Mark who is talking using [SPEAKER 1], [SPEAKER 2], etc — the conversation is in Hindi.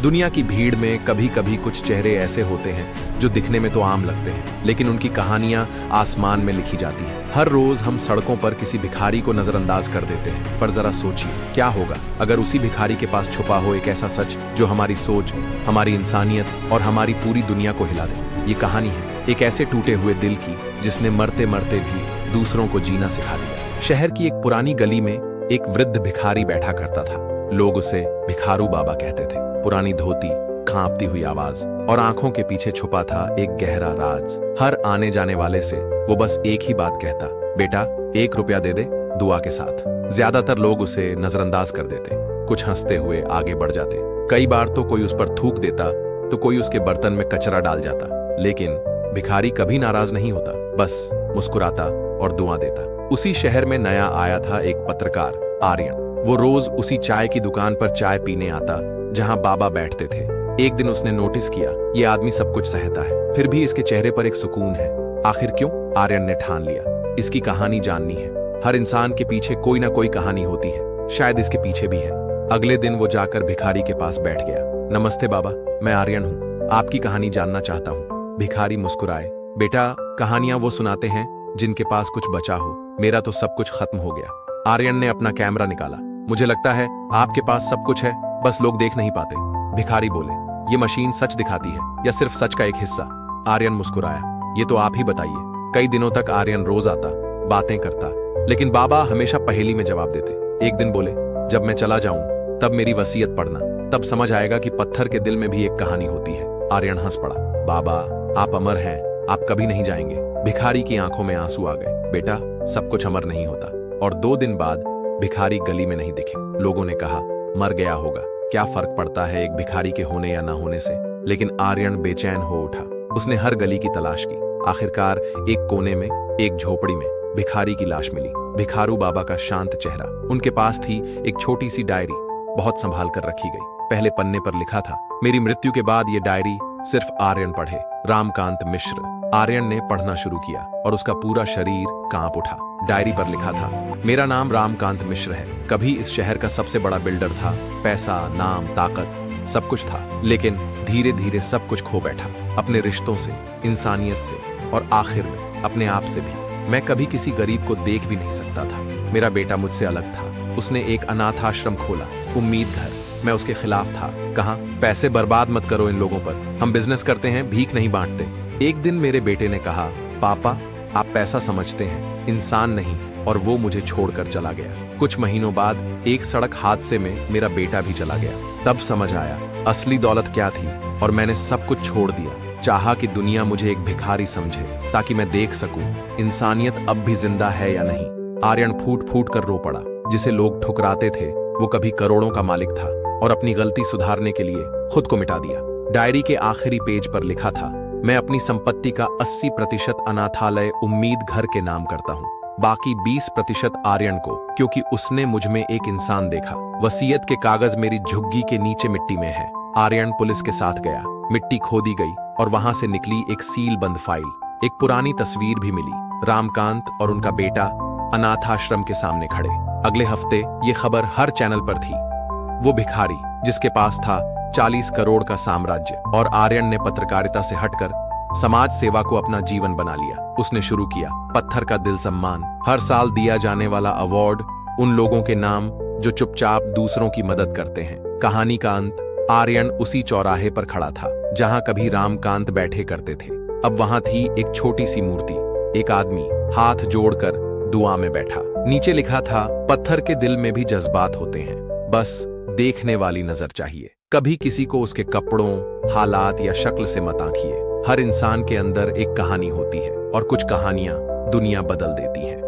[SPEAKER 1] दुनिया की भीड़ में कभी कभी कुछ चेहरे ऐसे होते हैं जो दिखने में तो आम लगते हैं, लेकिन उनकी कहानियां आसमान में लिखी जाती हैं। हर रोज हम सड़कों पर किसी भिखारी को नजरअंदाज कर देते हैं, पर जरा सोचिए क्या होगा अगर उसी भिखारी के पास छुपा हो एक ऐसा सच जो हमारी सोच, हमारी इंसानियत और हमारी पूरी दुनिया को हिला दे। ये कहानी है एक ऐसे टूटे हुए दिल की जिसने मरते मरते भी दूसरों को जीना सिखा दिया। शहर की एक पुरानी गली में एक वृद्ध भिखारी बैठा करता था। लोग उसे भिखारू बाबा कहते थे। पुरानी धोती, कांपती हुई आवाज और आंखों के पीछे छुपा था एक गहरा राज। हर आने जाने वाले से वो बस एक ही बात कहता, बेटा 1 रुपया दे दे दुआ के साथ। ज्यादातर लोग उसे नजरअंदाज कर देते, कुछ हंसते हुए आगे बढ़ जाते। कई बार तो कोई उस पर थूक देता तो कोई उसके बर्तन में कचरा डाल जाता, लेकिन भिखारी कभी नाराज नहीं होता, बस मुस्कुराता और दुआ देता। उसी शहर में नया आया था एक पत्रकार आर्यन। वो रोज उसी चाय की दुकान पर चाय पीने आता जहां बाबा बैठते थे। एक दिन उसने नोटिस किया ये आदमी सब कुछ सहता है, फिर भी इसके चेहरे पर एक सुकून है। आखिर क्यों? आर्यन ने ठान लिया इसकी कहानी जाननी है। हर इंसान के पीछे कोई ना कोई कहानी होती है, शायद इसके पीछे भी है। अगले दिन वो जाकर भिखारी के पास बैठ गया। नमस्ते बाबा, मैं आर्यन हूँ, आपकी कहानी जानना चाहता हूँ। भिखारी मुस्कुराए। बेटा, कहानियां वो सुनाते हैं जिनके पास कुछ बचा हो, मेरा तो सब कुछ खत्म हो गया। आर्यन ने अपना कैमरा निकाला। मुझे लगता है आपके पास सब कुछ है, बस लोग देख नहीं पाते। भिखारी बोले, ये मशीन सच दिखाती है या सिर्फ सच का एक हिस्सा? आर्यन मुस्कुराया, ये तो आप ही बताइए। कई दिनों तक आर्यन रोज आता, बातें करता, लेकिन बाबा हमेशा पहेली में जवाब देते। एक दिन बोले, जब मैं चला जाऊं तब मेरी वसीयत पढ़ना, तब समझ आएगा कि पत्थर के दिल में भी एक कहानी होती है। आर्यन हंस पड़ा। बाबा, आप अमर हैं, आप कभी नहीं जाएंगे। भिखारी की आंखों में आंसू आ गए। बेटा, सब कुछ अमर नहीं होता। और 2 दिन बाद भिखारी गली में नहीं दिखे। लोगों ने कहा मर गया होगा, क्या फर्क पड़ता है एक भिखारी के होने या ना होने से। लेकिन आर्यन बेचैन हो उठा। उसने हर गली की तलाश की। आखिरकार एक कोने में, एक झोपड़ी में भिखारी की लाश मिली। भिखारू बाबा का शांत चेहरा। उनके पास थी एक छोटी सी डायरी, बहुत संभाल कर रखी गई। पहले पन्ने पर लिखा था, मेरी मृत्यु के बाद ये डायरी सिर्फ आर्यन पढ़े, रामकांत मिश्र। आर्यन ने पढ़ना शुरू किया और उसका पूरा शरीर कांप उठा। डायरी पर लिखा था, मेरा नाम रामकांत मिश्र है, कभी इस शहर का सबसे बड़ा बिल्डर था, पैसा, नाम, ताकत सब कुछ था, लेकिन धीरे धीरे सब कुछ खो बैठा। अपने रिश्तों से, इंसानियत से और आखिर में अपने आप से भी। मैं कभी किसी गरीब को देख भी नहीं सकता था। मेरा बेटा मुझसे अलग था, उसने एक अनाथ आश्रम खोला, उम्मीद घर। मैं उसके खिलाफ था, कहा पैसे बर्बाद मत करो इन लोगों पर, हम बिजनेस करते हैं, भीख नहीं बांटते। एक दिन मेरे बेटे ने कहा, पापा आप पैसा समझते हैं, इंसान नहीं, और वो मुझे छोड़कर चला गया। कुछ महीनों बाद एक सड़क हादसे में मेरा बेटा भी चला गया। तब समझ आया असली दौलत क्या थी, और मैंने सब कुछ छोड़ दिया। चाहा कि दुनिया मुझे एक भिखारी समझे, ताकि मैं देख सकूं इंसानियत अब भी जिंदा है या नहीं। आर्यन फूट फूट कर रो पड़ा। जिसे लोग ठुकराते थे वो कभी करोड़ों का मालिक था और अपनी गलती सुधारने के लिए खुद को मिटा दिया। डायरी के आखिरी पेज पर लिखा था, मैं अपनी संपत्ति का 80% अनाथालय उम्मीद घर के नाम करता हूँ, बाकी 20% आर्यन को, क्योंकि उसने मुझ में एक इंसान देखा। वसीयत के कागज मेरी झुग्गी के नीचे मिट्टी में है। आर्यन पुलिस के साथ गया, मिट्टी खोदी गई और वहां से निकली एक सील बंद फाइल। एक पुरानी तस्वीर भी मिली, रामकांत और उनका बेटा अनाथ आश्रम के सामने खड़े। अगले हफ्ते ये खबर हर चैनल पर थी। वो भिखारी जिसके पास था 40 करोड़ का साम्राज्य, और आर्यन ने पत्रकारिता से हटकर समाज सेवा को अपना जीवन बना लिया। उसने शुरू किया पत्थर का दिल सम्मान, हर साल दिया जाने वाला अवार्ड उन लोगों के नाम जो चुपचाप दूसरों की मदद करते हैं। कहानी का अंत, आर्यन उसी चौराहे पर खड़ा था जहां कभी रामकांत बैठे करते थे। अब वहां थी एक छोटी सी मूर्ति, एक आदमी हाथ जोड़कर दुआ में बैठा। नीचे लिखा था, पत्थर के दिल में भी जज्बात होते हैं, बस देखने वाली नजर चाहिए। कभी किसी को उसके कपड़ों, हालात या शक्ल से मत आंकिए। हर इंसान के अंदर एक कहानी होती है और कुछ कहानियां दुनिया बदल देती हैं।